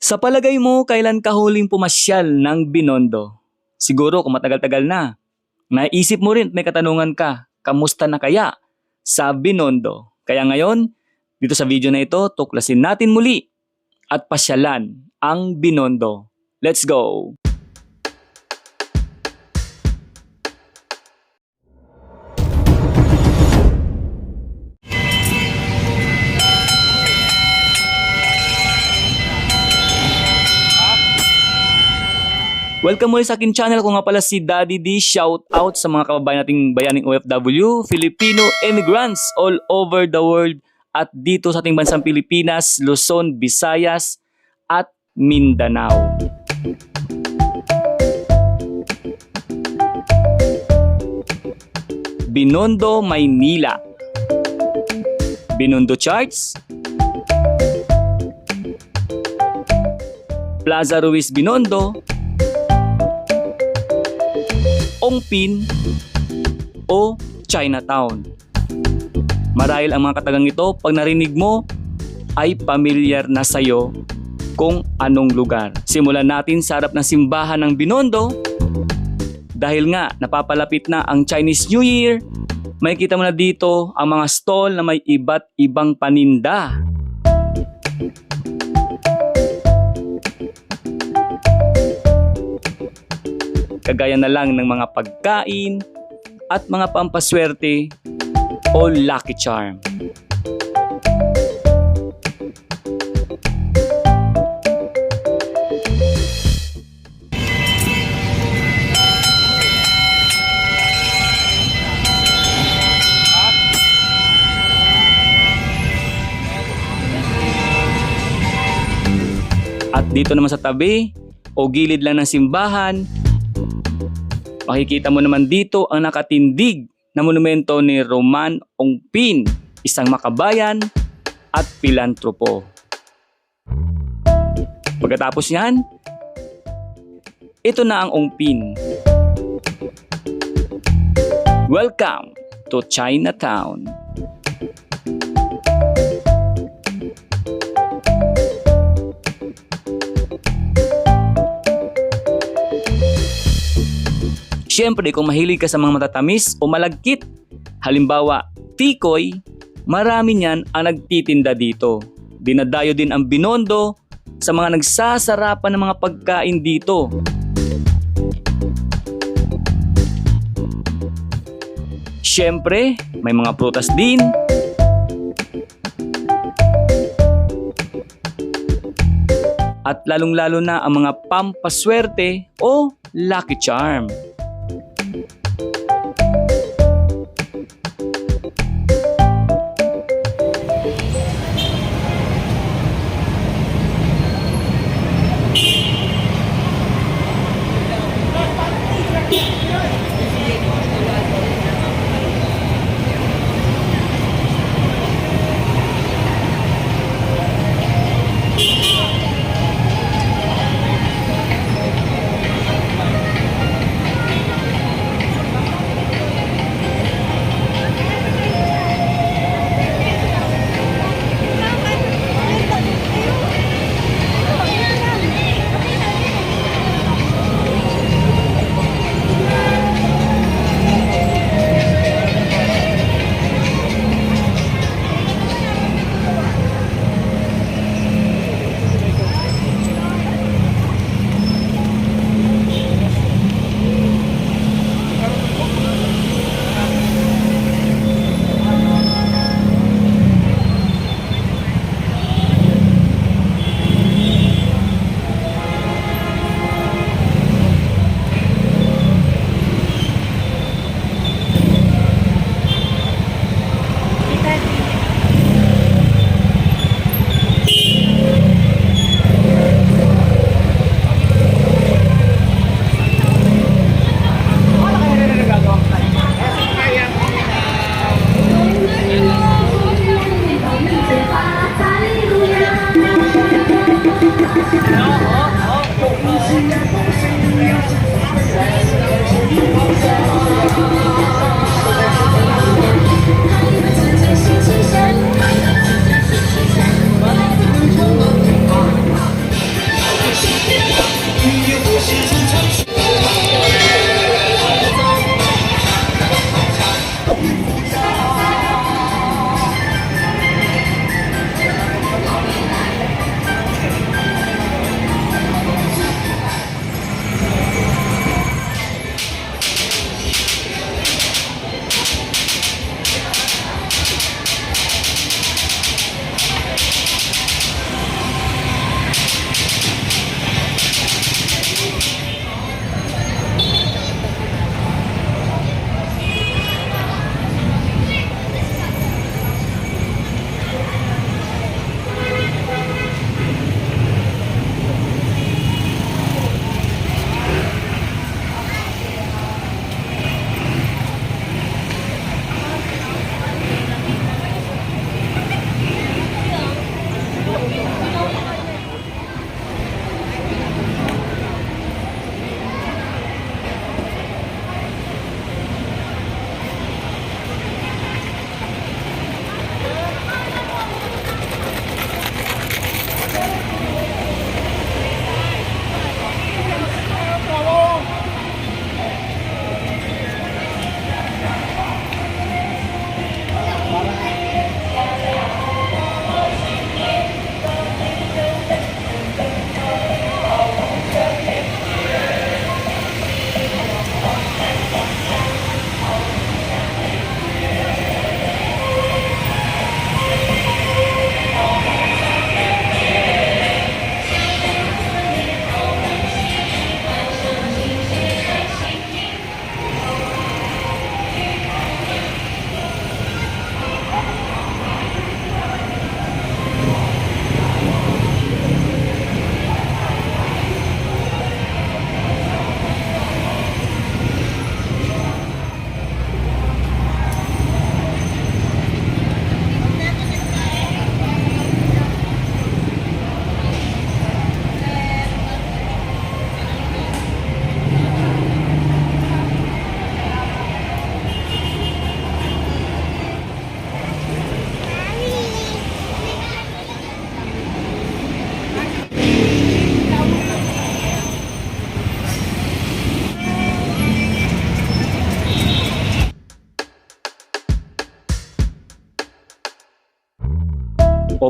Sa palagay mo, kailan ka huling pumasyal ng Binondo? Siguro kung matagal-tagal na. Naisip mo rin at may katanungan ka, kamusta na kaya sa Binondo? Kaya ngayon, dito sa video na ito, tuklasin natin muli at pasyalan ang Binondo. Let's go! Welcome muli sa akin channel. Ko nga pala si Daddy D. Shout out sa mga kababayan nating bayaning OFW, Filipino immigrants all over the world at dito sa ating bansang Pilipinas, Luzon, Visayas at Mindanao. Binondo, Maynila. Binondo Charts. Plaza Ruiz Binondo. Ongpin o Chinatown. Marahil ang mga katagang ito, pag narinig mo, ay pamilyar na sa'yo kung anong lugar. Simulan natin sa harap ng simbahan ng Binondo. Dahil nga, napapalapit na ang Chinese New Year, makikita mo na dito ang mga stall na may iba't ibang paninda. Kagaya na lang ng mga pagkain at mga pampaswerte o lucky charm. At dito naman sa tabi o gilid lang ng simbahan, makikita mo naman dito ang nakatindig na monumento ni Roman Ongpin, isang makabayan at pilantropo. Pagkatapos niyan, ito na ang Ongpin. Welcome to Chinatown. Siyempre, kung mahilig ka sa mga matatamis o malagkit, halimbawa, tikoy, marami niyan ang nagtitinda dito. Dinadayo din ang Binondo sa mga nagsasarapan ng mga pagkain dito. Siyempre, may mga prutas din. At lalong-lalo na ang mga pampaswerte o lucky charm.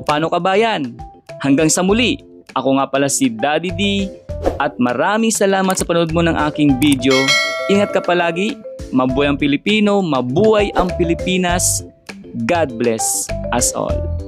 O paano ka bayan? Hanggang sa muli, ako nga pala si Daddy D at maraming salamat sa panood mo ng aking video. Ingat ka palagi, mabuhay ang Pilipino, mabuhay ang Pilipinas. God bless us all.